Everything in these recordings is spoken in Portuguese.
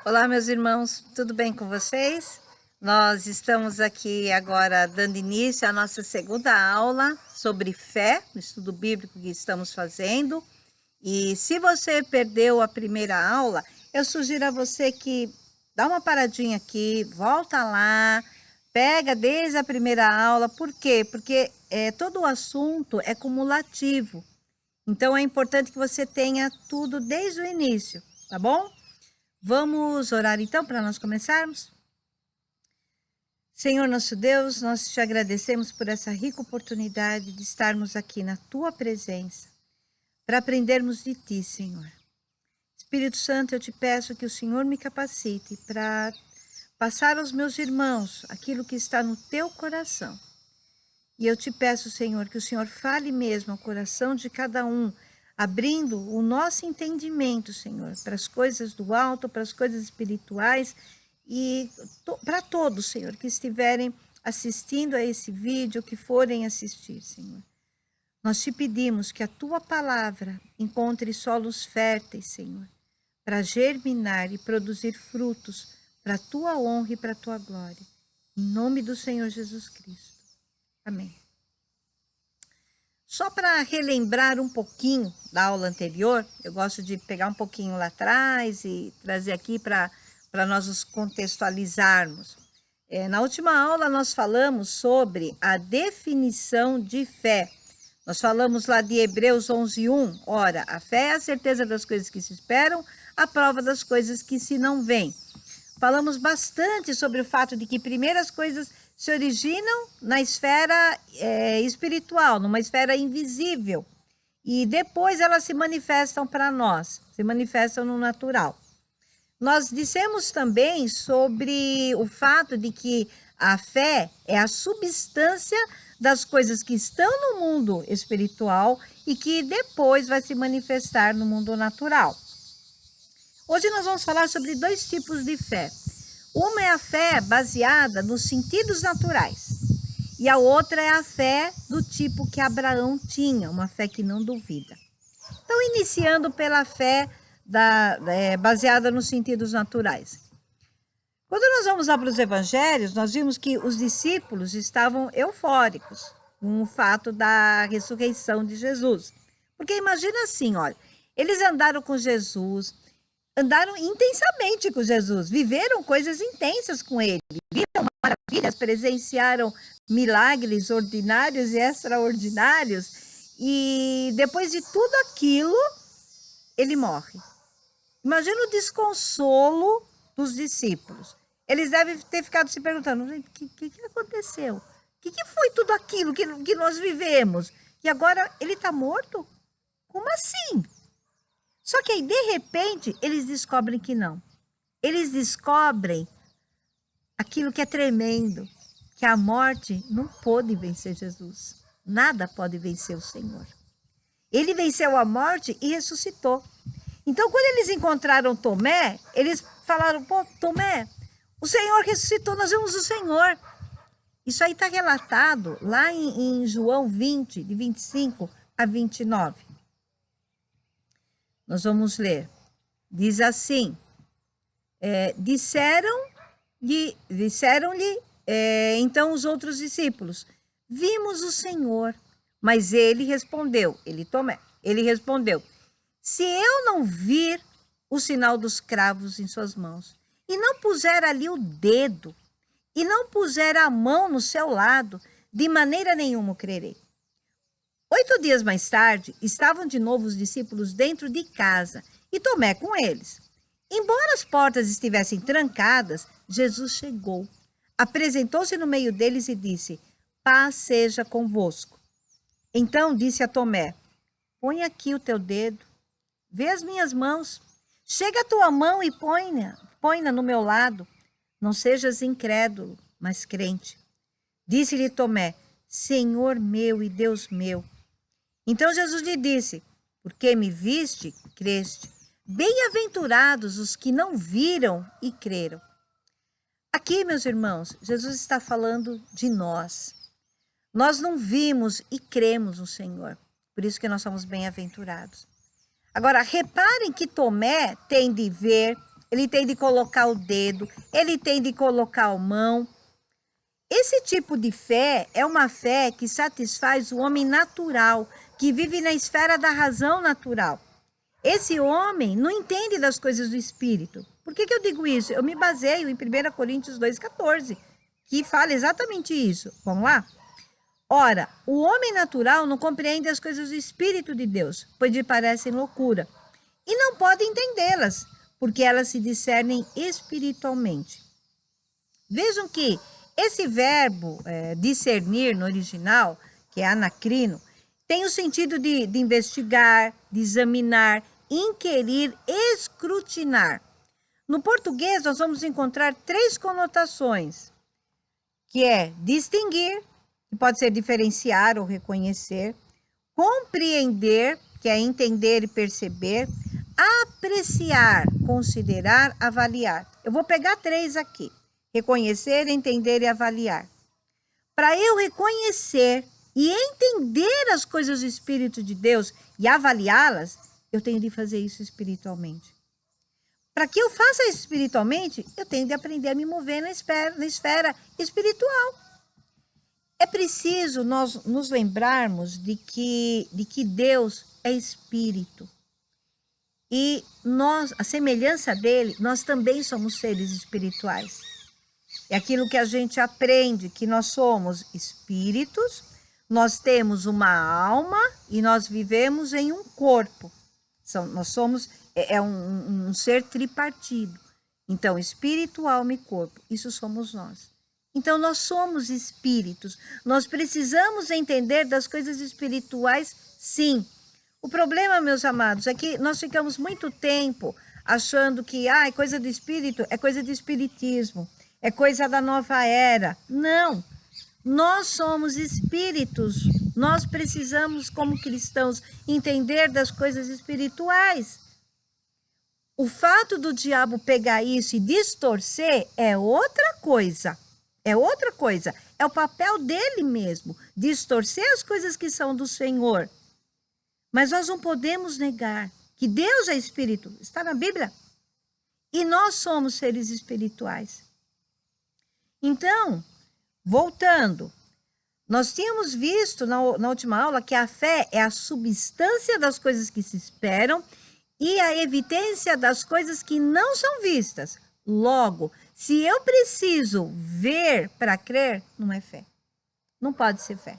Olá, meus irmãos, tudo bem com vocês? Nós estamos aqui agora dando início à nossa segunda aula sobre fé, no estudo bíblico que estamos fazendo. E se você perdeu a primeira aula, eu sugiro a você que dá uma paradinha aqui, volta lá, pega desde a primeira aula. Por quê? Porque todo o assunto é cumulativo. Então é importante que você tenha tudo desde o início, tá bom? Vamos orar então para nós começarmos? Senhor nosso Deus, nós te agradecemos por essa rica oportunidade de estarmos aqui na tua presença, para aprendermos de ti, Senhor. Espírito Santo, eu te peço que o Senhor me capacite para passar aos meus irmãos aquilo que está no teu coração. E eu te peço, Senhor, que o Senhor fale mesmo ao coração de cada um, abrindo o nosso entendimento, Senhor, para as coisas do alto, para as coisas espirituais e para todos, Senhor, que estiverem assistindo a esse vídeo, que forem assistir, Senhor. Nós te pedimos que a tua palavra encontre solos férteis, Senhor, para germinar e produzir frutos para a tua honra e para a tua glória. Em nome do Senhor Jesus Cristo. Amém. Só para relembrar um pouquinho da aula anterior, eu gosto de pegar um pouquinho lá atrás e trazer aqui para nós nos contextualizarmos. Na última aula nós falamos sobre a definição de fé. Nós falamos lá de Hebreus 11:1. Ora, a fé é a certeza das coisas que se esperam, a prova das coisas que se não veem. Falamos bastante sobre o fato de que primeiro as coisas se originam na esfera espiritual, numa esfera invisível, e depois elas se manifestam para nós, se manifestam no natural. Nós dissemos também sobre o fato de que a fé é a substância das coisas que estão no mundo espiritual e que depois vai se manifestar no mundo natural. Hoje nós vamos falar sobre dois tipos de fé. Uma é a fé baseada nos sentidos naturais e a outra é a fé do tipo que Abraão tinha, uma fé que não duvida. Então, iniciando pela fé baseada nos sentidos naturais. Quando nós vamos lá para os evangelhos, nós vimos que os discípulos estavam eufóricos com o fato da ressurreição de Jesus. Porque imagina assim, olha, eles andaram com Jesus, andaram intensamente com Jesus, viveram coisas intensas com ele, viram maravilhas, presenciaram milagres ordinários e extraordinários, e depois de tudo aquilo, ele morre. Imagina o desconsolo dos discípulos. Eles devem ter ficado se perguntando, o que aconteceu? O que foi tudo aquilo que nós vivemos? E agora ele está morto? Como assim? Só que aí, de repente, eles descobrem que não. Eles descobrem aquilo que é tremendo, que a morte não pôde vencer Jesus. Nada pode vencer o Senhor. Ele venceu a morte e ressuscitou. Então, quando eles encontraram Tomé, eles falaram, pô, Tomé, o Senhor ressuscitou, nós vemos o Senhor. Isso aí está relatado lá em João 20, de 25 a 29. Nós vamos ler. Diz assim, disseram-lhe então os outros discípulos, vimos o Senhor. Mas ele respondeu, ele respondeu, se eu não vir o sinal dos cravos em suas mãos, e não puser ali o dedo, e não puser a mão no seu lado, de maneira nenhuma crerei. 8 dias mais tarde, estavam de novo os discípulos dentro de casa, e Tomé com eles. Embora as portas estivessem trancadas, Jesus chegou, apresentou-se no meio deles e disse, paz seja convosco. Então disse a Tomé, põe aqui o teu dedo, vê as minhas mãos, chega a tua mão e põe-na no meu lado, não sejas incrédulo, mas crente. Disse-lhe Tomé, Senhor meu e Deus meu. Então Jesus lhe disse, porque me viste, creste. Bem-aventurados os que não viram e creram. Aqui, meus irmãos, Jesus está falando de nós. Nós não vimos e cremos no Senhor, por isso que nós somos bem-aventurados. Agora, reparem que Tomé tem de ver, ele tem de colocar o dedo, ele tem de colocar a mão. Esse tipo de fé é uma fé que satisfaz o homem natural, que vive na esfera da razão natural. Esse homem não entende das coisas do Espírito. Por que eu digo isso? Eu me baseio em 1 Coríntios 2,14, que fala exatamente isso. Vamos lá? Ora, o homem natural não compreende as coisas do Espírito de Deus, pois lhe parecem loucura, e não pode entendê-las, porque elas se discernem espiritualmente. Vejam que esse verbo discernir no original, que é anacrino, tem o sentido de investigar, de examinar, inquirir, escrutinar. No português, nós vamos encontrar 3 conotações, que é distinguir, que pode ser diferenciar ou reconhecer, compreender, que é entender e perceber, apreciar, considerar, avaliar. Eu vou pegar 3 aqui: reconhecer, entender e avaliar. Para eu reconhecer e entender as coisas do Espírito de Deus e avaliá-las, eu tenho de fazer isso espiritualmente. Para que eu faça isso espiritualmente, eu tenho de aprender a me mover na esfera espiritual. É preciso nós nos lembrarmos de que Deus é Espírito. E nós, a semelhança dele, nós também somos seres espirituais. É aquilo que a gente aprende, que nós somos espíritos, nós temos uma alma e nós vivemos em um corpo. Nós somos um ser tripartido. Então, espírito, alma e corpo, isso somos nós. Então, nós somos espíritos. Nós precisamos entender das coisas espirituais, sim. O problema, meus amados, é que nós ficamos muito tempo achando que coisa do espírito é coisa de espiritismo, é coisa da nova era. Não, nós somos espíritos. Nós precisamos, como cristãos, entender das coisas espirituais. O fato do diabo pegar isso e distorcer é outra coisa. É outra coisa. É o papel dele mesmo, distorcer as coisas que são do Senhor. Mas nós não podemos negar que Deus é Espírito. Está na Bíblia. E nós somos seres espirituais. Então, voltando, nós tínhamos visto na última aula que a fé é a substância das coisas que se esperam e a evidência das coisas que não são vistas. Logo, se eu preciso ver para crer, não é fé. Não pode ser fé.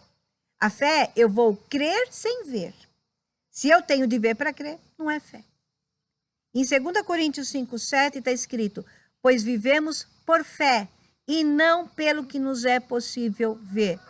A fé, eu vou crer sem ver. Se eu tenho de ver para crer, não é fé. Em 2 Coríntios 5:7 está escrito: pois vivemos por fé e não pelo que nos é possível ver.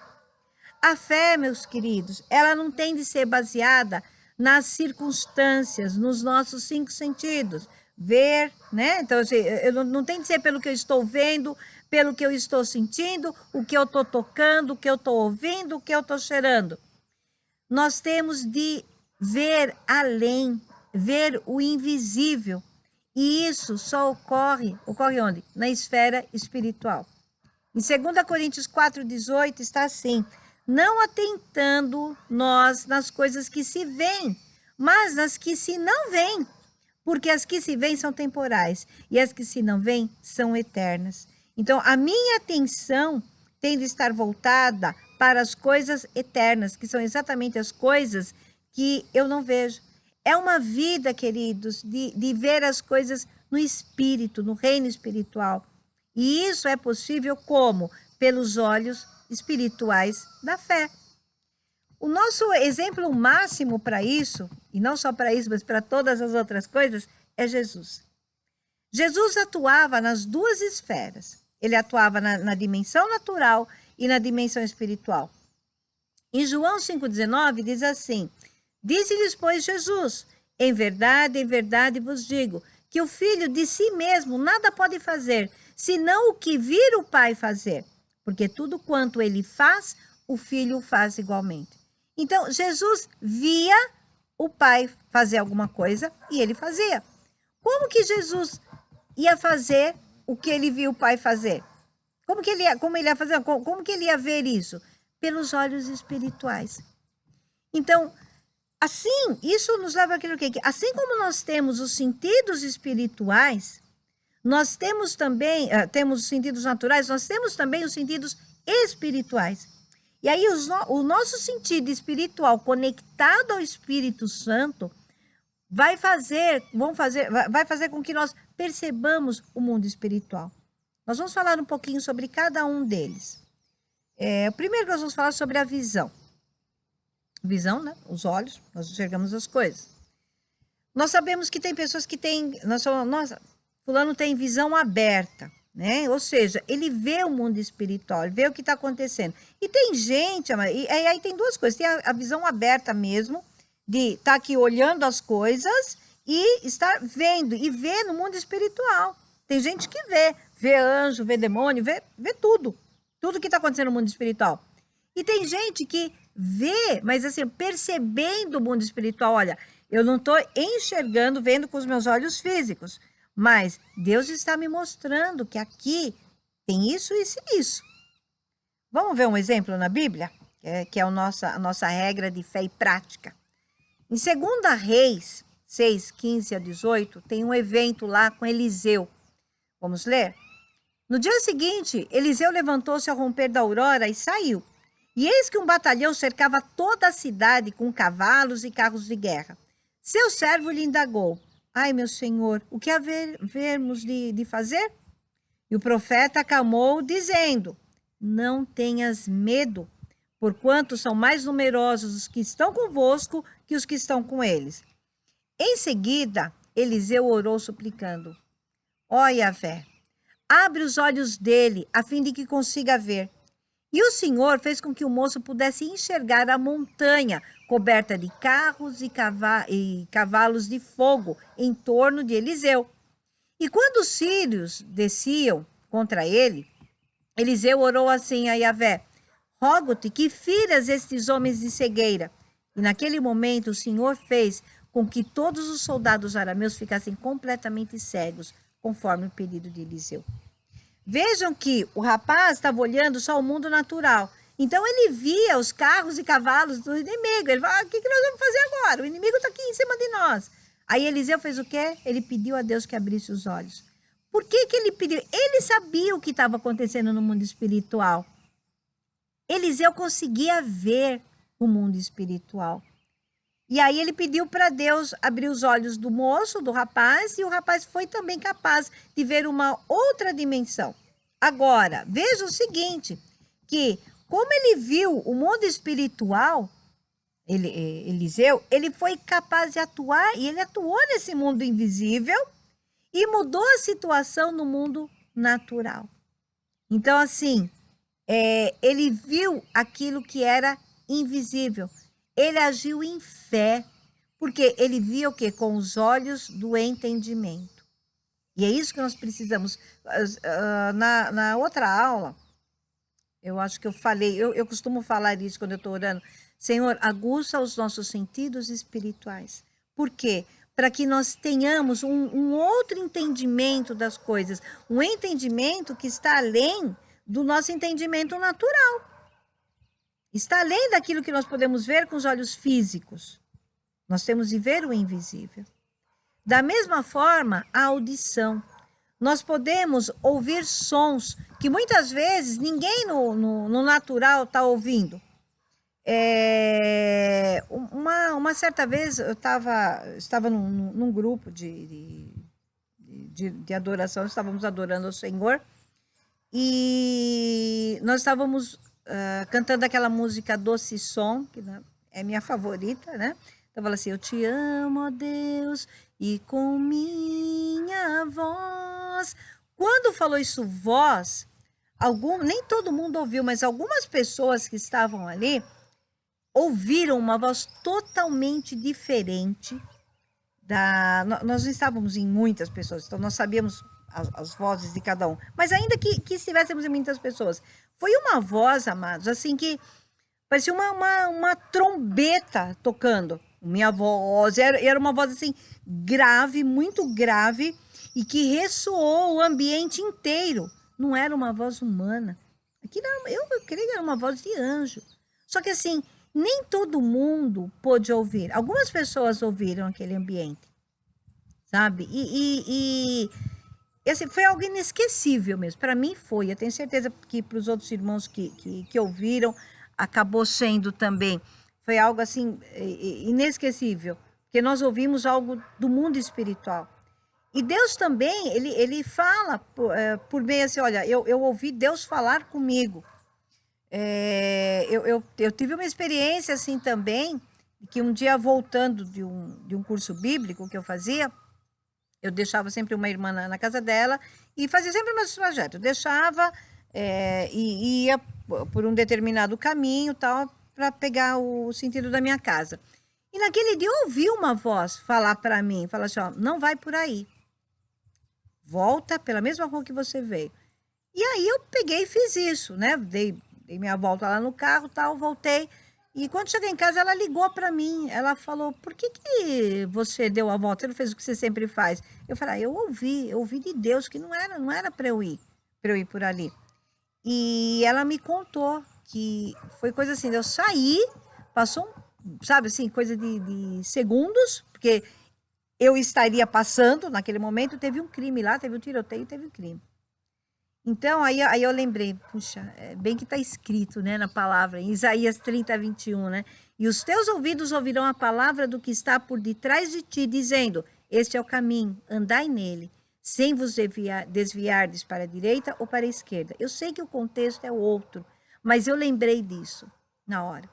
A fé, meus queridos, ela não tem de ser baseada nas circunstâncias, nos nossos 5 sentidos. Ver, né? Então, assim, não tem de ser pelo que eu estou vendo, pelo que eu estou sentindo, o que eu estou tocando, o que eu estou ouvindo, o que eu estou cheirando. Nós temos de ver além, ver o invisível. E isso só ocorre onde? Na esfera espiritual. Em 2 Coríntios 4:18 está assim: não atentando nós nas coisas que se veem, mas nas que se não veem, porque as que se veem são temporais e as que se não veem são eternas. Então, a minha atenção tem de estar voltada para as coisas eternas, que são exatamente as coisas que eu não vejo. É uma vida, queridos, de ver as coisas no espírito, no reino espiritual. E isso é possível como? Pelos olhos espirituais da fé. O nosso exemplo máximo para isso, e não só para isso, mas para todas as outras coisas, é Jesus. Jesus atuava nas 2 esferas. Ele atuava na dimensão natural e na dimensão espiritual. Em João 5,19 diz assim: disse-lhes, pois, Jesus: em verdade vos digo, que o Filho de si mesmo nada pode fazer, senão o que vir o Pai fazer. Porque tudo quanto ele faz, o Filho faz igualmente. Então, Jesus via o Pai fazer alguma coisa e ele fazia. Como que Jesus ia fazer o que ele viu o Pai fazer? Como ele ia fazer? Como que ele ia ver isso? Pelos olhos espirituais. Então, assim, isso nos leva àquilo que assim como nós temos os sentidos espirituais, Nós temos também, temos os sentidos naturais, nós temos também os sentidos espirituais. E aí o nosso sentido espiritual conectado ao Espírito Santo vai fazer com que nós percebamos o mundo espiritual. Nós vamos falar um pouquinho sobre cada um deles. O primeiro que nós vamos falar é sobre a visão. Visão, né? Os olhos, nós enxergamos as coisas. Nós sabemos que tem pessoas que têm, fulano tem visão aberta, né? Ou seja, ele vê o mundo espiritual, ele vê o que está acontecendo. E tem gente, e aí tem duas coisas, tem a visão aberta mesmo, de estar aqui olhando as coisas e estar vendo, e ver no mundo espiritual. Tem gente que vê anjo, vê demônio, vê tudo que está acontecendo no mundo espiritual. E tem gente que vê, mas assim, percebendo o mundo espiritual, olha, eu não estou enxergando, vendo com os meus olhos físicos, mas Deus está me mostrando que aqui tem isso, isso e isso. Vamos ver um exemplo na Bíblia, que é a nossa regra de fé e prática. Em 2 Reis 6, 15 a 18, tem um evento lá com Eliseu. Vamos ler? No dia seguinte, Eliseu levantou-se ao romper da aurora e saiu. E eis que um batalhão cercava toda a cidade com cavalos e carros de guerra. Seu servo lhe indagou: ai, meu senhor, o que havermos de fazer? E o profeta acalmou, dizendo: não tenhas medo, porquanto são mais numerosos os que estão convosco que os que estão com eles. Em seguida, Eliseu orou suplicando: ó Yahvé, abre os olhos dele, a fim de que consiga ver. E o Senhor fez com que o moço pudesse enxergar a montanha, coberta de carros e cavalos de fogo, em torno de Eliseu. E quando os sírios desciam contra ele, Eliseu orou assim a Yahvé: rogo-te que firas estes homens de cegueira. E naquele momento o Senhor fez com que todos os soldados arameus ficassem completamente cegos, conforme o pedido de Eliseu. Vejam que o rapaz estava olhando só o mundo natural. Então ele via os carros e cavalos do inimigo. Ele falou: o que nós vamos fazer agora? O inimigo está aqui em cima de nós. Aí Eliseu fez o quê? Ele pediu a Deus que abrisse os olhos. Por que ele pediu? Ele sabia o que estava acontecendo no mundo espiritual. Eliseu conseguia ver o mundo espiritual. E aí ele pediu para Deus abrir os olhos do moço, do rapaz, e o rapaz foi também capaz de ver uma outra dimensão. Agora, veja o seguinte, que como ele viu o mundo espiritual, Eliseu, ele foi capaz de atuar, e ele atuou nesse mundo invisível e mudou a situação no mundo natural. Então, assim, ele viu aquilo que era invisível. Ele agiu em fé, porque ele via o quê? Com os olhos do entendimento. E é isso que nós precisamos. Na outra aula, eu acho que eu falei, eu costumo falar isso quando eu estou orando: Senhor, aguça os nossos sentidos espirituais. Por quê? Para que nós tenhamos um outro entendimento das coisas, um entendimento que está além do nosso entendimento natural. Está além daquilo que nós podemos ver com os olhos físicos. Nós temos de ver o invisível. Da mesma forma, a audição. Nós podemos ouvir sons que muitas vezes ninguém no natural está ouvindo. Uma certa vez eu estava num grupo de adoração, estávamos adorando ao Senhor e nós estávamos cantando aquela música Doce Som, que é minha favorita, né? Então fala assim: eu te amo, ó Deus, e com minha voz. Quando falou isso, voz, nem todo mundo ouviu, mas algumas pessoas que estavam ali ouviram uma voz totalmente diferente nós não estávamos em muitas pessoas, então nós sabíamos as vozes de cada um, mas ainda que estivéssemos em muitas pessoas, foi uma voz, amados, assim que parecia uma trombeta tocando. Minha voz era uma voz assim grave, muito grave, e que ressoou o ambiente inteiro. Não era uma voz humana. Aquilo eu creio que era uma voz de anjo. Só que assim, nem todo mundo pôde ouvir. Algumas pessoas ouviram aquele ambiente, sabe? Esse foi algo inesquecível mesmo. Para mim foi. Eu tenho certeza que para os outros irmãos que ouviram, acabou sendo também. Foi algo assim inesquecível. Porque nós ouvimos algo do mundo espiritual. E Deus também, ele fala por meio assim, olha, eu ouvi Deus falar comigo. Eu tive uma experiência assim também, que um dia voltando de um curso bíblico que eu fazia, eu deixava sempre uma irmã na casa dela e fazia sempre o mesmo trajeto. Eu deixava e ia por um determinado caminho tal para pegar o sentido da minha casa. E naquele dia eu ouvi uma voz falar para mim, falar assim, ó, não vai por aí. Volta pela mesma rua que você veio. E aí eu peguei e fiz isso, né? Dei minha volta lá no carro, tal, voltei. E quando cheguei em casa, ela ligou para mim. Ela falou: por que você deu a volta? Você não fez o que você sempre faz? Eu falei: eu ouvi de Deus que não era para eu ir por ali. E ela me contou que foi coisa assim: eu saí, passou, sabe assim, coisa de segundos, porque eu estaria passando naquele momento, teve um crime lá, teve um tiroteio, teve um crime. Então, aí eu lembrei, puxa, bem que está escrito, né, na palavra, em Isaías 30, 21, né? E os teus ouvidos ouvirão a palavra do que está por detrás de ti, dizendo, este é o caminho, andai nele, sem vos desviardes para a direita ou para a esquerda. Eu sei que o contexto é outro, mas eu lembrei disso na hora.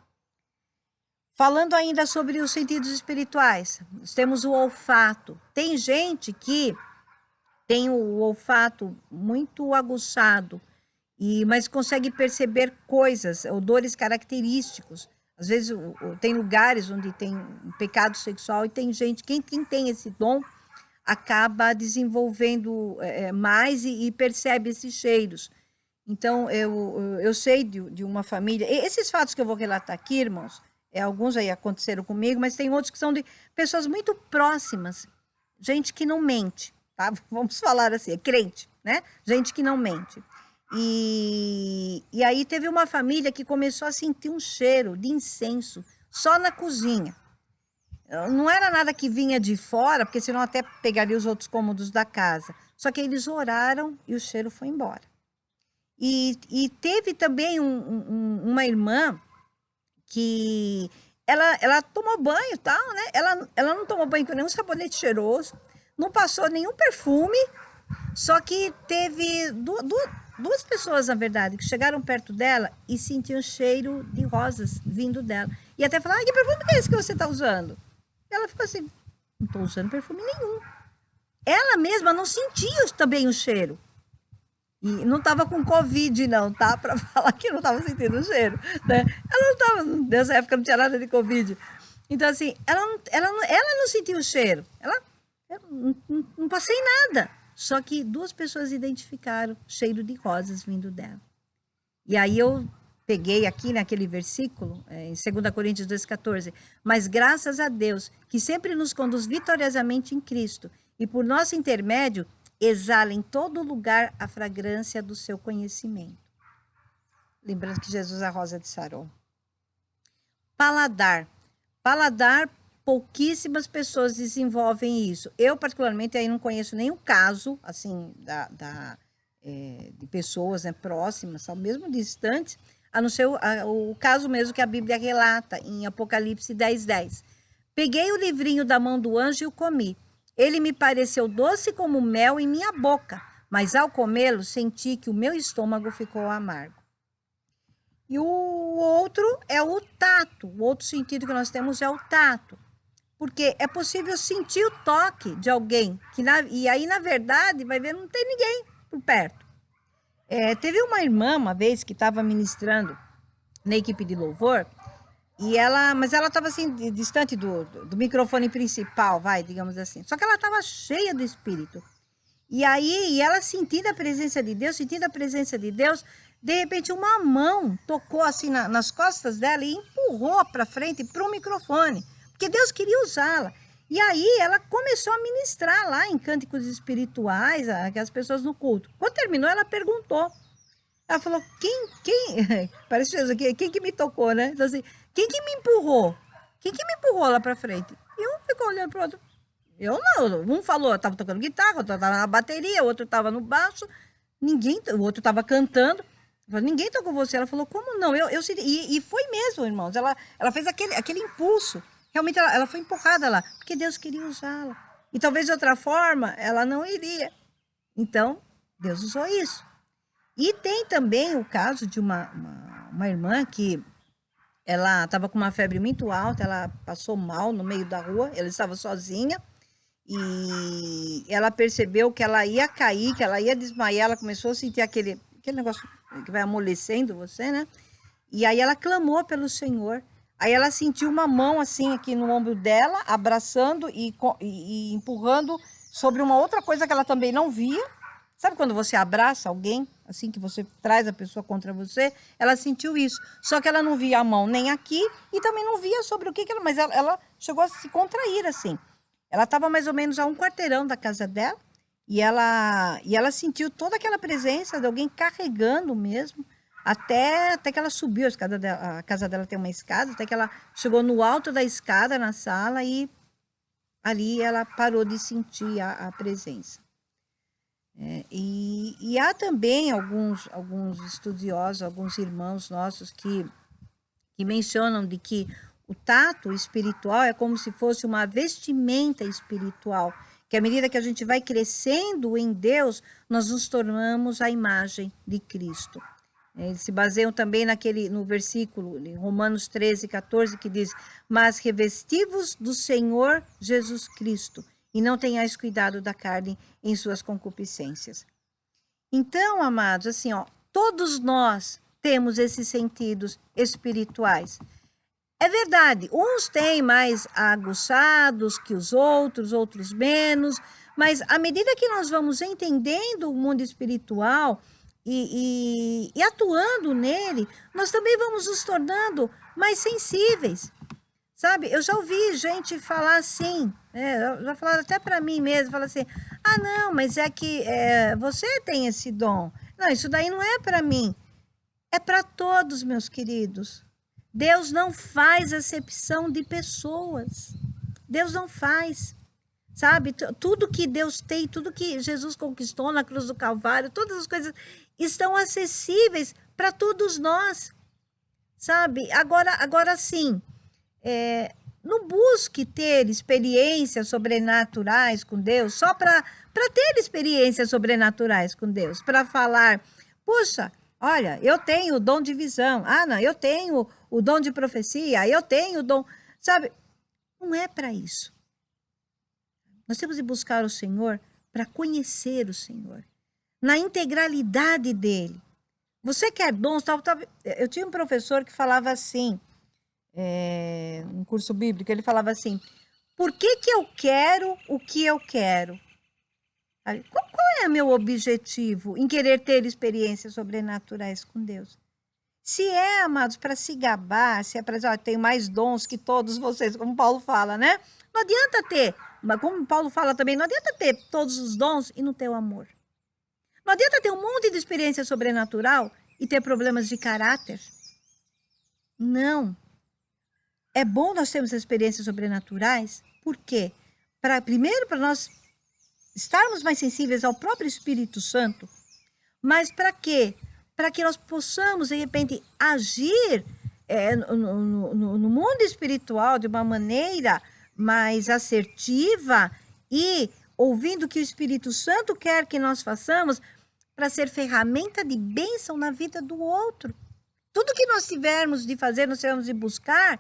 Falando ainda sobre os sentidos espirituais, nós temos o olfato. Tem gente que tem o olfato muito aguçado, mas consegue perceber coisas, odores característicos. Às vezes tem lugares onde tem um pecado sexual e tem gente, quem tem esse dom, acaba desenvolvendo mais e percebe esses cheiros. Então, eu sei de uma família, esses fatos que eu vou relatar aqui, irmãos, alguns aí aconteceram comigo, mas tem outros que são de pessoas muito próximas, gente que não mente. Tá? Vamos falar assim, é crente, né? Gente que não mente. E aí teve uma família que começou a sentir um cheiro de incenso só na cozinha. Não era nada que vinha de fora, porque senão até pegaria os outros cômodos da casa. Só que eles oraram e o cheiro foi embora. E teve também uma irmã que ela tomou banho e tal, né? Ela não tomou banho com nenhum sabonete cheiroso, não passou nenhum perfume, só que teve duas pessoas, na verdade, que chegaram perto dela e sentiam cheiro de rosas vindo dela. E até falaram, que perfume é esse que você está usando? Ela ficou assim, não estou usando perfume nenhum. Ela mesma não sentia também o cheiro. E não estava com Covid, não, tá? Para falar que não estava sentindo o cheiro, né? Ela não estava, nessa época não tinha nada de Covid. Então, assim, ela não sentiu o cheiro. Eu não passei nada. Só que duas pessoas identificaram cheiro de rosas vindo dela. E aí eu peguei aqui naquele versículo, em 2 Coríntios 2,14. Mas graças a Deus, que sempre nos conduz vitoriosamente em Cristo, e por nosso intermédio, exala em todo lugar a fragrância do seu conhecimento. Lembrando que Jesus é a rosa de Saron. Paladar. Paladar, pouquíssimas pessoas desenvolvem isso. Eu, particularmente, aí não conheço nenhum caso, assim, de pessoas, né, próximas, mesmo distantes, a não ser o caso mesmo que a Bíblia relata em Apocalipse 10:10. Peguei o livrinho da mão do anjo e o comi. Ele me pareceu doce como mel em minha boca, mas ao comê-lo senti que o meu estômago ficou amargo. E o outro é o tato. O outro sentido que nós temos é o tato. Porque é possível sentir o toque de alguém. E aí, na verdade, vai ver, não tem ninguém por perto. Teve uma irmã, uma vez, que estava ministrando na equipe de louvor, mas ela estava assim, distante do microfone principal, digamos assim. Só que ela estava cheia do Espírito. E aí, ela sentindo a presença de Deus, de repente uma mão tocou assim nas costas dela e empurrou para frente para o microfone, porque Deus queria usá-la. E aí ela começou a ministrar lá em cânticos espirituais, aquelas pessoas no culto. Quando terminou, ela perguntou. Ela falou, parece Jesus aqui, quem que me tocou, né? Então, assim, quem que me empurrou? Quem que me empurrou lá para frente? E um ficou olhando para o outro. Eu não. Um falou, eu estava tocando guitarra, outro estava na bateria, o outro estava no baixo, o outro estava cantando. Eu falei, ninguém tocou você. Ela falou, como não? E foi mesmo, irmãos. Ela fez aquele impulso. Realmente ela foi empurrada lá, porque Deus queria usá-la. E talvez de outra forma ela não iria. Então, Deus usou isso. E tem também o caso de uma irmã que ela estava com uma febre muito alta, ela passou mal no meio da rua, ela estava sozinha e ela percebeu que ela ia cair, que ela ia desmaiar, ela começou a sentir aquele negócio que vai amolecendo você, né? E aí ela clamou pelo Senhor. Aí ela sentiu uma mão assim aqui no ombro dela, abraçando e empurrando sobre uma outra coisa que ela também não via. Sabe quando você abraça alguém, assim que você traz a pessoa contra você? Ela sentiu isso. Só que ela não via a mão nem aqui e também não via sobre o que ela... Mas ela chegou a se contrair assim. Ela estava mais ou menos a um quarteirão da casa dela e ela sentiu toda aquela presença de alguém carregando mesmo. Até que ela subiu a casa dela tem uma escada, até que ela chegou no alto da escada na sala e ali ela parou de sentir a presença. E há também alguns estudiosos, alguns irmãos nossos que mencionam de que o tato espiritual é como se fosse uma vestimenta espiritual, que à medida que a gente vai crescendo em Deus, nós nos tornamos a imagem de Cristo. Eles se baseiam também no versículo, em Romanos 13, 14, que diz, mas revestivos do Senhor Jesus Cristo, e não tenhais cuidado da carne em suas concupiscências. Então, amados, assim, todos nós temos esses sentidos espirituais. É verdade, uns têm mais aguçados que os outros menos, mas à medida que nós vamos entendendo o mundo espiritual e atuando nele, nós também vamos nos tornando mais sensíveis. Sabe, eu já ouvi gente falar assim, já falaram até para mim mesmo, fala assim, não, mas é que você tem esse dom. Não, isso daí não é para mim, é para todos, meus queridos. Deus não faz acepção de pessoas, Deus não faz, sabe, tudo que Deus tem, tudo que Jesus conquistou na cruz do Calvário, todas as coisas estão acessíveis para todos nós, sabe, agora sim, não busque ter experiências sobrenaturais com Deus só para ter experiências sobrenaturais com Deus, para falar, puxa, olha, eu tenho o dom de visão, não, eu tenho o dom de profecia, eu tenho o dom, sabe? Não é para isso. Nós temos de buscar o Senhor para conhecer o Senhor, na integralidade dele. Você quer dons? Eu tinha um professor que falava assim, um curso bíblico, ele falava assim, por que eu quero o que eu quero? Qual é o meu objetivo em querer ter experiências sobrenaturais com Deus? Se amados, para se gabar, se é para dizer, tenho mais dons que todos vocês, como Paulo fala, né? Não adianta ter, mas como Paulo fala também, não adianta ter todos os dons e não ter o amor. Não adianta ter um monte de experiência sobrenatural e ter problemas de caráter. Não. É bom nós termos experiências sobrenaturais, por quê? Primeiro, para nós estarmos mais sensíveis ao próprio Espírito Santo, mas para quê? Para que nós possamos, de repente, agir no mundo espiritual de uma maneira mais assertiva e ouvindo o que o Espírito Santo quer que nós façamos para ser ferramenta de bênção na vida do outro. Tudo que nós tivermos de fazer, nós tivermos de buscar,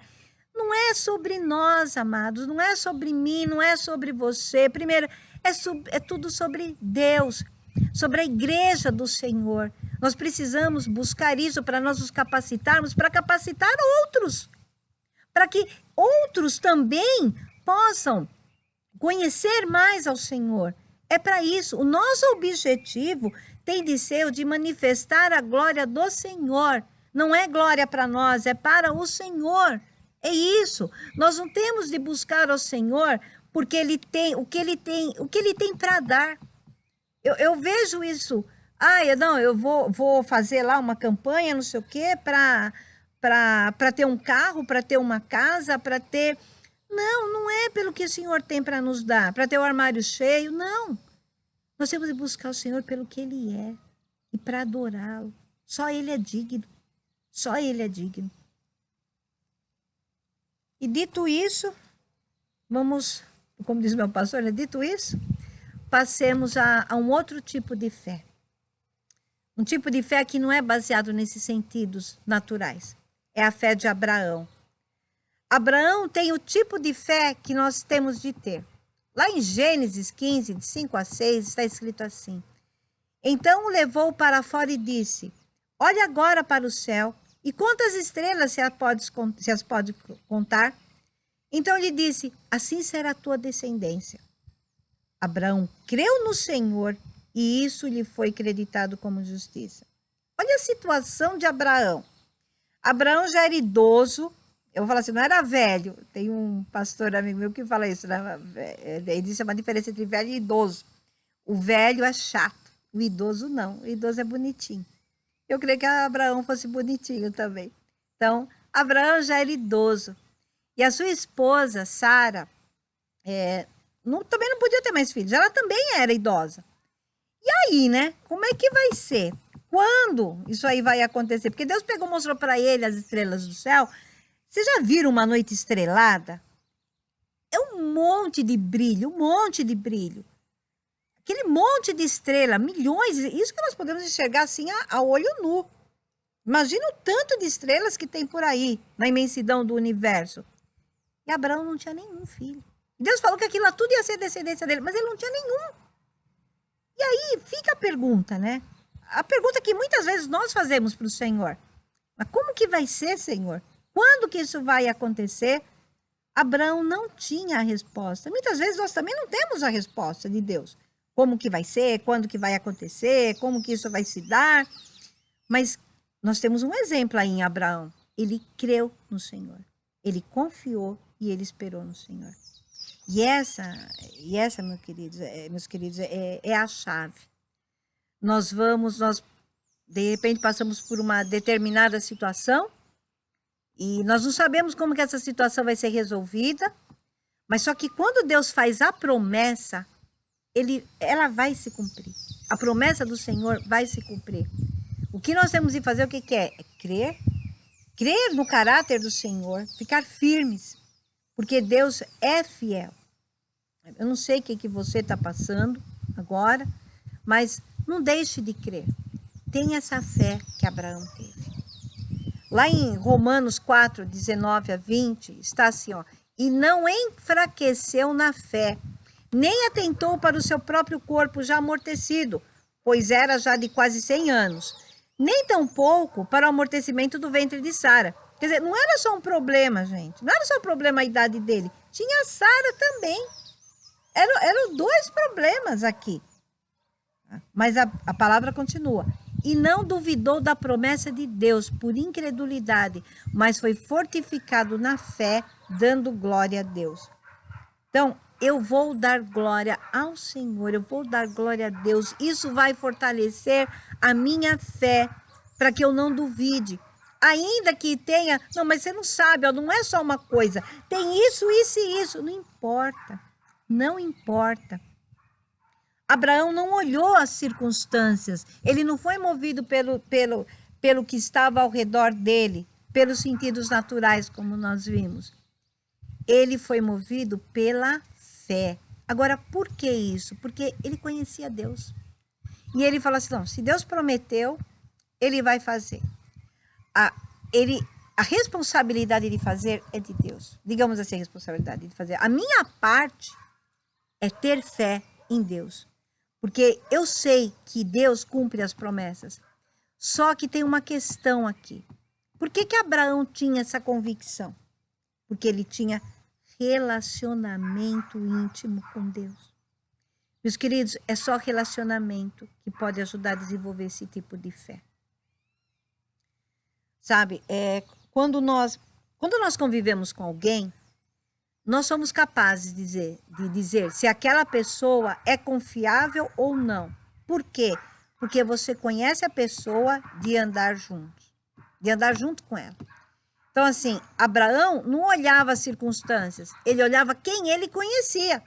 não é sobre nós, amados, não é sobre mim, não é sobre você. Primeiro, é tudo sobre Deus, sobre a igreja do Senhor. Nós precisamos buscar isso para nós nos capacitarmos, para capacitar outros, para que outros também possam conhecer mais ao Senhor. É para isso. O nosso objetivo tem de ser o de manifestar a glória do Senhor. Não é glória para nós, é para o Senhor. É isso. Nós não temos de buscar ao Senhor porque Ele tem o que Ele tem para dar. Eu vejo isso. Eu vou fazer lá uma campanha, não sei o quê, para ter um carro, para ter uma casa, para ter... Não, não é pelo que o Senhor tem para nos dar, para ter o armário cheio, não. Nós temos que buscar o Senhor pelo que Ele é e para adorá-lo. Só Ele é digno. Só Ele é digno. E dito isso, vamos, como diz meu pastor, né? Dito isso, passemos a um outro tipo de fé. Um tipo de fé que não é baseado nesses sentidos naturais. É a fé de Abraão. Abraão tem o tipo de fé que nós temos de ter. Lá em Gênesis 15, de 5 a 6, está escrito assim: Então o levou para fora e disse: Olha agora para o céu, e quantas estrelas se as pode contar? Então lhe disse: Assim será a tua descendência. Abraão creu no Senhor, e isso lhe foi creditado como justiça. Olha a situação de Abraão. Abraão já era idoso. Eu vou falar assim, não era velho. Tem um pastor amigo meu que fala isso, né? Ele disse uma diferença entre velho e idoso. O velho é chato, o idoso não. O idoso é bonitinho. Eu creio que Abraão fosse bonitinho também. Então, Abraão já era idoso. E a sua esposa, Sara, também não podia ter mais filhos. Ela também era idosa. E aí, né? Como é que vai ser? Quando isso aí vai acontecer? Porque Deus pegou e mostrou para ele as estrelas do céu. Vocês já viram uma noite estrelada? É um monte de brilho, um monte de brilho. Aquele monte de estrela, milhões, isso que nós podemos enxergar assim a olho nu. Imagina o tanto de estrelas que tem por aí, na imensidão do universo. E Abraão não tinha nenhum filho. Deus falou que aquilo lá tudo ia ser descendência dele, mas ele não tinha nenhum. E aí fica a pergunta, né? A pergunta que muitas vezes nós fazemos para o Senhor. Mas como que vai ser, Senhor? Quando que isso vai acontecer? Abraão não tinha a resposta. Muitas vezes nós também não temos a resposta de Deus. Como que vai ser, quando que vai acontecer, como que isso vai se dar. Mas nós temos um exemplo aí em Abraão. Ele creu no Senhor. Ele confiou e ele esperou no Senhor. E essa meus queridos, é a chave. Nós de repente passamos por uma determinada situação e nós não sabemos como que essa situação vai ser resolvida, mas só que quando Deus faz a promessa, ela vai se cumprir. A promessa do Senhor vai se cumprir. O que nós temos de fazer, o que é? É crer no caráter do Senhor, ficar firmes, porque Deus é fiel. Eu não sei o que você está passando agora, mas não deixe de crer. Tenha essa fé que Abraão teve. Lá em Romanos 4, 19 a 20, está assim, ó. E não enfraqueceu na fé, nem atentou para o seu próprio corpo já amortecido, pois era já de quase 100 anos, nem tampouco para o amortecimento do ventre de Sara. Quer dizer, não era só um problema, gente. Não era só um problema a idade dele. Tinha Sara também. Eram dois problemas aqui. Mas a palavra continua. E não duvidou da promessa de Deus por incredulidade, mas foi fortificado na fé, dando glória a Deus. Então, eu vou dar glória ao Senhor, eu vou dar glória a Deus. Isso vai fortalecer a minha fé, para que eu não duvide. Ainda que tenha, não, mas você não sabe, ó, não é só uma coisa, tem isso, isso e isso. Não importa, não importa. Abraão não olhou as circunstâncias, ele não foi movido pelo que estava ao redor dele, pelos sentidos naturais, como nós vimos. Ele foi movido pela fé. Agora, por que isso? Porque ele conhecia Deus. E ele falou assim, não, se Deus prometeu, ele vai fazer. A responsabilidade de fazer é de Deus. Digamos assim, a responsabilidade de fazer. A minha parte é ter fé em Deus. Porque eu sei que Deus cumpre as promessas. Só que tem uma questão aqui. Por que Abraão tinha essa convicção? Porque ele tinha relacionamento íntimo com Deus. Meus queridos, é só relacionamento que pode ajudar a desenvolver esse tipo de fé. Sabe, quando nós convivemos com alguém, nós somos capazes de dizer se aquela pessoa é confiável ou não. Por quê? Porque você conhece a pessoa de andar junto com ela. Então, assim, Abraão não olhava as circunstâncias, ele olhava quem ele conhecia.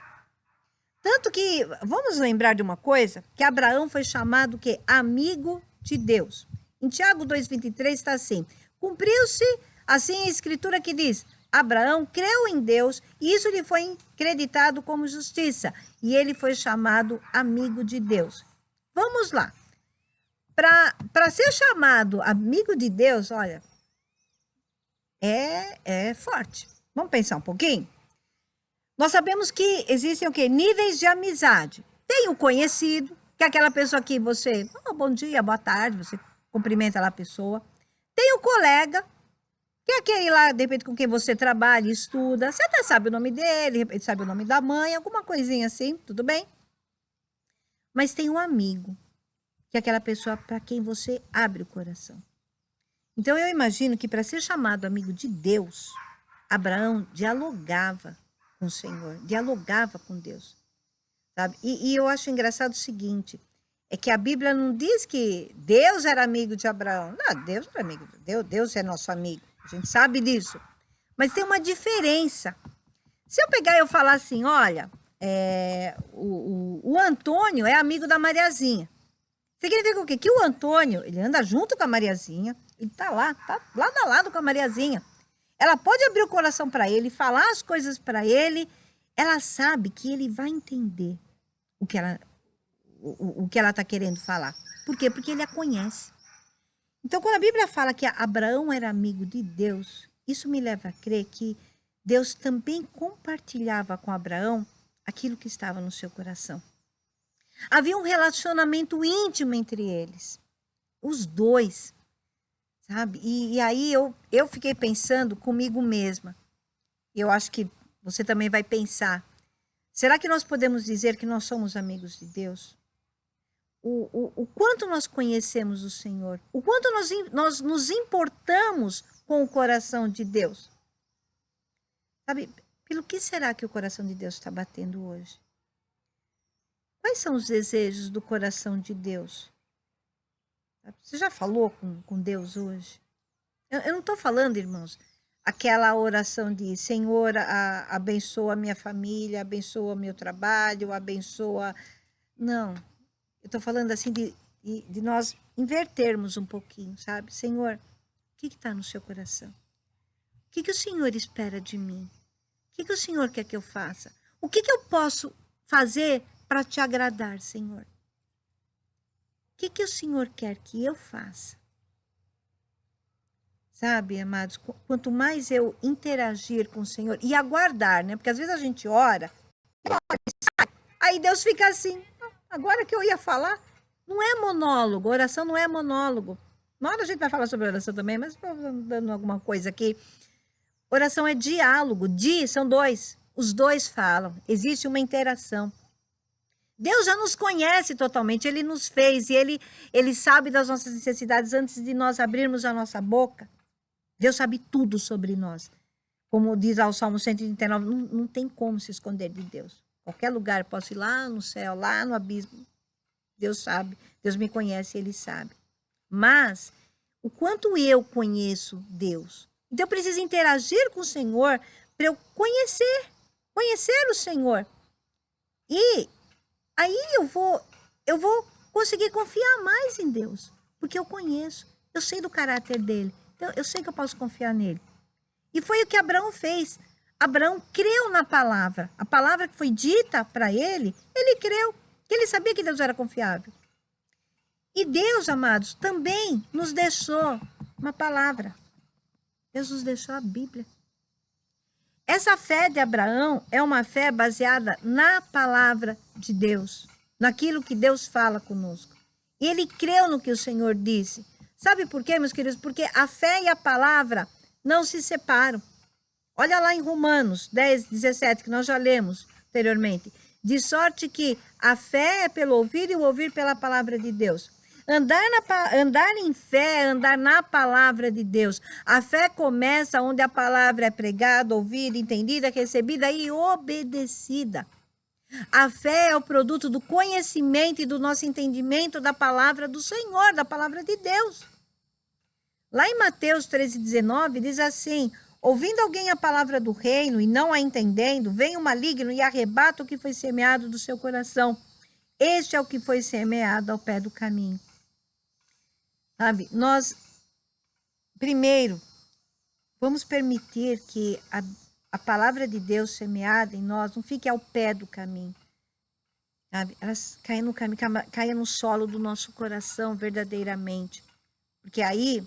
Tanto que, vamos lembrar de uma coisa, que Abraão foi chamado que amigo de Deus. Em Tiago 2,23 está assim, cumpriu-se assim a escritura que diz, Abraão creu em Deus e isso lhe foi creditado como justiça. E ele foi chamado amigo de Deus. Vamos lá. Para ser chamado amigo de Deus, olha, é forte. Vamos pensar um pouquinho? Nós sabemos que existem o quê? Níveis de amizade. Tem o conhecido, que é aquela pessoa que você, bom dia, boa tarde, você cumprimenta lá a pessoa. Tem o colega, que é aquele lá, de repente, com quem você trabalha, estuda. Você até sabe o nome dele, de repente sabe o nome da mãe, alguma coisinha assim, tudo bem? Mas tem o amigo, que é aquela pessoa para quem você abre o coração. Então, eu imagino que para ser chamado amigo de Deus, Abraão dialogava com o Senhor, dialogava com Deus, sabe? E eu acho engraçado o seguinte, é que a Bíblia não diz que Deus era amigo de Abraão. Não, Deus era amigo de Deus, Deus é nosso amigo, a gente sabe disso. Mas tem uma diferença. Se eu pegar e eu falar assim, olha, o Antônio é amigo da Mariazinha. Significa o quê? Que o Antônio, ele anda junto com a Mariazinha, ele tá lado a lado com a Mariazinha. Ela pode abrir o coração para ele, falar as coisas para ele, ela sabe que ele vai entender o que ela está querendo falar. Por quê? Porque ele a conhece. Então, quando a Bíblia fala que Abraão era amigo de Deus, isso me leva a crer que Deus também compartilhava com Abraão aquilo que estava no seu coração. Havia um relacionamento íntimo entre eles, os dois, sabe? E aí eu fiquei pensando comigo mesma. Eu acho que você também vai pensar. Será que nós podemos dizer que nós somos amigos de Deus? O quanto nós conhecemos o Senhor? O quanto nós nos importamos com o coração de Deus? Sabe, pelo que será que o coração de Deus está batendo hoje? Quais são os desejos do coração de Deus? Você já falou com Deus hoje? Eu não estou falando, irmãos, aquela oração de Senhor, abençoa a minha família, abençoa o meu trabalho, abençoa... Não, eu estou falando assim de nós invertermos um pouquinho, sabe? Senhor, o que está no seu coração? O que o Senhor espera de mim? O que o Senhor quer que eu faça? O que eu posso fazer para te agradar, Senhor? O que o Senhor quer que eu faça? Sabe, amados, quanto mais eu interagir com o Senhor e aguardar, né? Porque às vezes a gente ora, aí Deus fica assim, agora que eu ia falar, não é monólogo, oração não é monólogo. Na hora a gente vai falar sobre oração também, mas estou dando alguma coisa aqui. Oração é diálogo, são dois, os dois falam, existe uma interação. Deus já nos conhece totalmente, Ele nos fez e Ele sabe das nossas necessidades antes de nós abrirmos a nossa boca. Deus sabe tudo sobre nós. Como diz lá o Salmo 139, não tem como se esconder de Deus. Qualquer lugar, eu posso ir lá no céu, lá no abismo. Deus sabe, Deus me conhece, Ele sabe. Mas, o quanto eu conheço Deus? Então, eu preciso interagir com o Senhor para eu conhecer o Senhor. E aí eu vou conseguir confiar mais em Deus, porque eu conheço, eu sei do caráter dele, então eu sei que eu posso confiar nele. E foi o que Abraão fez. Abraão creu na palavra. A palavra que foi dita para ele creu, que ele sabia que Deus era confiável. E Deus, amados, também nos deixou uma palavra. Deus nos deixou a Bíblia. Essa fé de Abraão é uma fé baseada na palavra de Deus, naquilo que Deus fala conosco. Ele creu no que o Senhor disse. Sabe por quê, meus queridos? Porque a fé e a palavra não se separam. Olha lá em Romanos 10, 17, que nós já lemos anteriormente. De sorte que a fé é pelo ouvir e o ouvir pela palavra de Deus. Andar em fé, andar na palavra de Deus. A fé começa onde a palavra é pregada, ouvida, entendida, recebida e obedecida. A fé é o produto do conhecimento e do nosso entendimento da palavra do Senhor, da palavra de Deus. Lá em Mateus 13,19 diz assim: ouvindo alguém a palavra do reino e não a entendendo, vem o maligno e arrebata o que foi semeado do seu coração. Este é o que foi semeado ao pé do caminho. Sabe, nós, primeiro, vamos permitir que a palavra de Deus semeada em nós não fique ao pé do caminho. Sabe? Elas caem no caminho, caem no solo do nosso coração verdadeiramente. Porque aí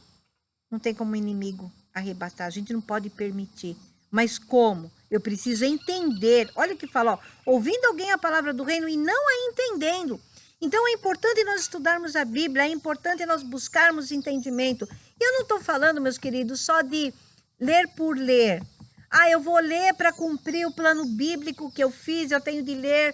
não tem como o inimigo arrebatar, a gente não pode permitir. Mas como? Eu preciso entender. Olha o que fala, ó, ouvindo alguém a palavra do reino e não a entendendo. Então é importante nós estudarmos a Bíblia, é importante nós buscarmos entendimento. E eu não estou falando, meus queridos, só de ler por ler. Ah, eu vou ler para cumprir o plano bíblico que eu fiz, eu tenho de ler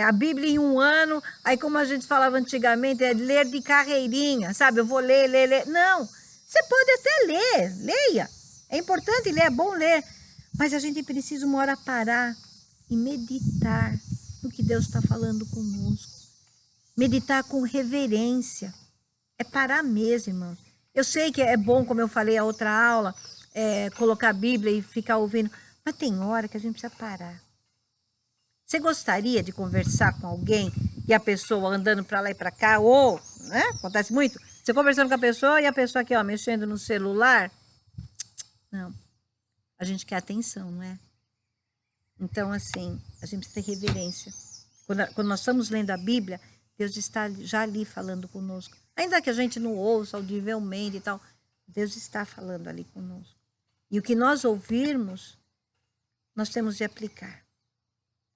a Bíblia em um ano. Aí, como a gente falava antigamente, é ler de carreirinha, sabe? Eu vou ler. Não, você pode até ler, leia. É importante ler, é bom ler. Mas a gente precisa uma hora parar e meditar no que Deus está falando conosco. Meditar com reverência. É parar mesmo, irmão. Eu sei que é bom, como eu falei a outra aula, colocar a Bíblia e ficar ouvindo. Mas tem hora que a gente precisa parar. Você gostaria de conversar com alguém e a pessoa andando para lá e para cá? Ou, né? Acontece muito. Você conversando com a pessoa e a pessoa aqui, ó, mexendo no celular. Não. A gente quer atenção, não é? Então, assim, a gente precisa ter reverência. Quando nós estamos lendo a Bíblia, Deus está já ali falando conosco. Ainda que a gente não ouça audivelmente e tal, Deus está falando ali conosco. E o que nós ouvirmos, nós temos de aplicar,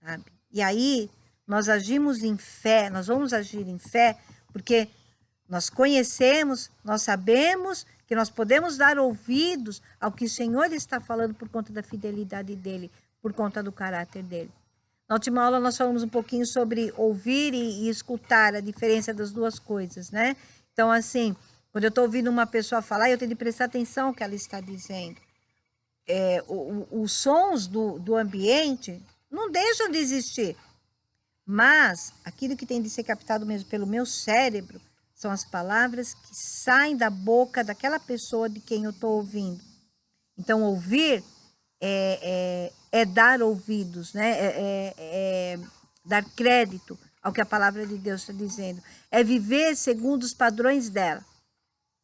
sabe? E aí, nós agimos em fé, nós vamos agir em fé, porque nós conhecemos, nós sabemos que nós podemos dar ouvidos ao que o Senhor está falando por conta da fidelidade dele, por conta do caráter dele. Na última aula nós falamos um pouquinho sobre ouvir e escutar, a diferença das duas coisas, né? Então, assim, quando eu estou ouvindo uma pessoa falar, eu tenho de prestar atenção no que ela está dizendo. Os sons do ambiente não deixam de existir, mas aquilo que tem de ser captado mesmo pelo meu cérebro são as palavras que saem da boca daquela pessoa de quem eu estou ouvindo. Então, ouvir é dar ouvidos, né? Dar crédito ao que a palavra de Deus está dizendo. É viver segundo os padrões dela.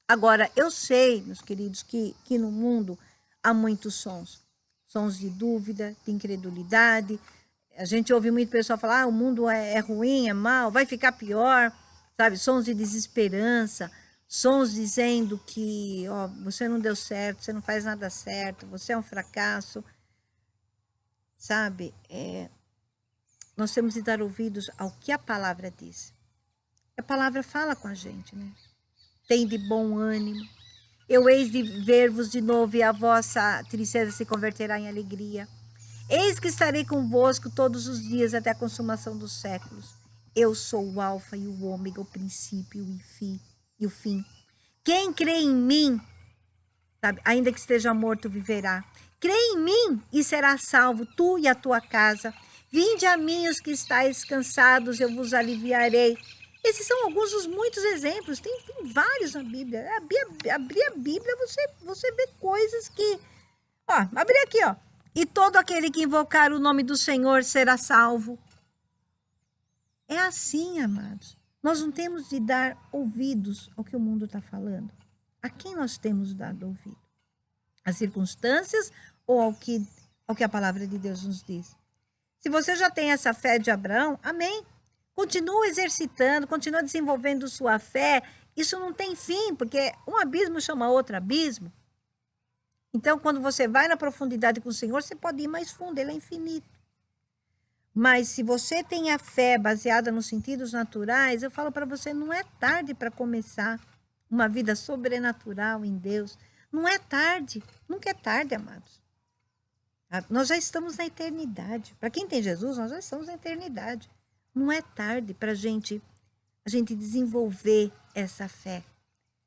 Agora, eu sei, meus queridos, que no mundo há muitos sons. Sons de dúvida, de incredulidade. A gente ouve muito pessoal falar, o mundo é ruim, é mau, vai ficar pior, sabe? Sons de desesperança, sons dizendo que ó, você não deu certo, você não faz nada certo, você é um fracasso, sabe? Nós temos de dar ouvidos ao que a palavra diz. A palavra fala com a gente, né? Tem de bom ânimo. Eu hei de ver-vos de novo e a vossa tristeza se converterá em alegria. Eis que estarei convosco todos os dias até a consumação dos séculos. Eu sou o alfa e o ômega, o princípio e o fim. Quem crê em mim, sabe, ainda que esteja morto, viverá. Crê em mim e será salvo, tu e a tua casa. Vinde a mim os que estáis cansados, eu vos aliviarei. Esses são alguns dos muitos exemplos, tem vários na Bíblia. Abrir a Bíblia, você vê coisas que... Ó, abri aqui, ó. E todo aquele que invocar o nome do Senhor será salvo. É assim, amados. Nós não temos de dar ouvidos ao que o mundo está falando. A quem nós temos dado ouvido? Às circunstâncias ou ao que a palavra de Deus nos diz? Se você já tem essa fé de Abraão, amém. Continua exercitando, continua desenvolvendo sua fé. Isso não tem fim, porque um abismo chama outro abismo. Então, quando você vai na profundidade com o Senhor, você pode ir mais fundo, ele é infinito. Mas se você tem a fé baseada nos sentidos naturais, eu falo para você, não é tarde para começar uma vida sobrenatural em Deus. Não é tarde, nunca é tarde, amados. Nós já estamos na eternidade. Para quem tem Jesus, nós já estamos na eternidade. Não é tarde para a gente desenvolver essa fé.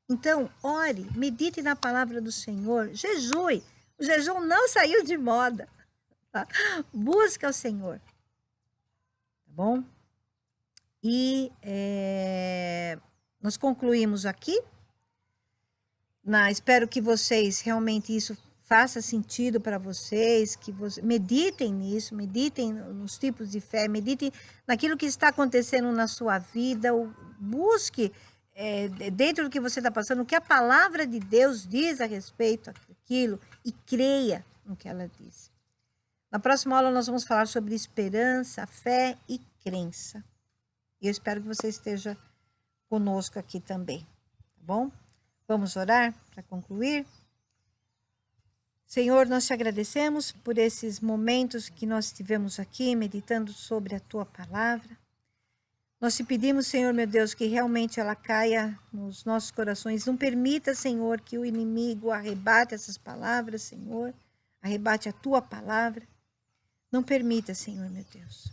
Então, ore, medite na palavra do Senhor, jejue. O jejum não saiu de moda. Tá? Busca o Senhor. Tá bom? E nós concluímos aqui. Espero que vocês realmente isso faça sentido para vocês, que meditem nisso, meditem nos tipos de fé, meditem naquilo que está acontecendo na sua vida, busque dentro do que você está passando, o que a palavra de Deus diz a respeito daquilo e creia no que ela diz. Na próxima aula nós vamos falar sobre esperança, fé e crença. E eu espero que você esteja conosco aqui também, tá bom? Vamos orar para concluir? Senhor, nós te agradecemos por esses momentos que nós tivemos aqui, meditando sobre a tua palavra. Nós te pedimos, Senhor, meu Deus, que realmente ela caia nos nossos corações. Não permita, Senhor, que o inimigo arrebate essas palavras, Senhor. Arrebate a tua palavra. Não permita, Senhor, meu Deus.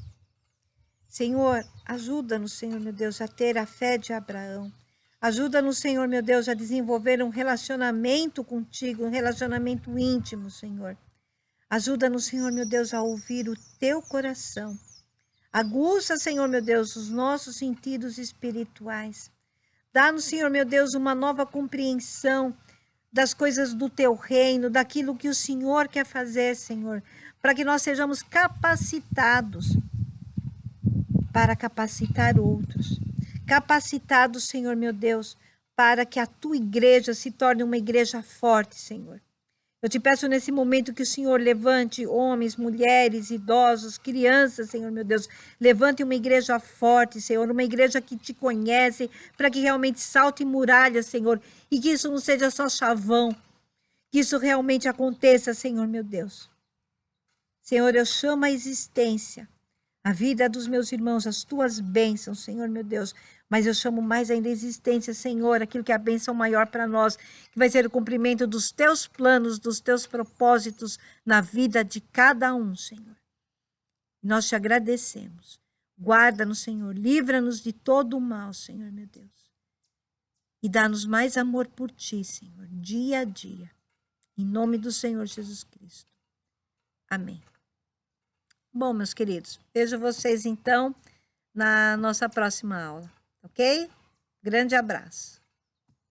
Senhor, ajuda-nos, Senhor, meu Deus, a ter a fé de Abraão. Ajuda-nos, Senhor, meu Deus, a desenvolver um relacionamento contigo, um relacionamento íntimo, Senhor. Ajuda-nos, Senhor, meu Deus, a ouvir o teu coração. Aguça, Senhor, meu Deus, os nossos sentidos espirituais. Dá-nos, Senhor, meu Deus, uma nova compreensão das coisas do teu reino, daquilo que o Senhor quer fazer, Senhor, para que nós sejamos capacitados para capacitar outros. Capacitados, Senhor, meu Deus, para que a tua igreja se torne uma igreja forte, Senhor. Eu te peço nesse momento que o Senhor levante homens, mulheres, idosos, crianças, Senhor, meu Deus. Levante uma igreja forte, Senhor, uma igreja que te conhece, para que realmente salte muralhas, Senhor, e que isso não seja só chavão, que isso realmente aconteça, Senhor, meu Deus. Senhor, eu chamo a existência a vida dos meus irmãos, as tuas bênçãos, Senhor, meu Deus. Mas eu chamo mais ainda a existência, Senhor, aquilo que é a bênção maior para nós, que vai ser o cumprimento dos teus planos, dos teus propósitos na vida de cada um, Senhor. Nós te agradecemos. Guarda-nos, Senhor, livra-nos de todo o mal, Senhor, meu Deus. E dá-nos mais amor por ti, Senhor, dia a dia. Em nome do Senhor Jesus Cristo. Amém. Bom, meus queridos, vejo vocês então na nossa próxima aula, ok? Grande abraço.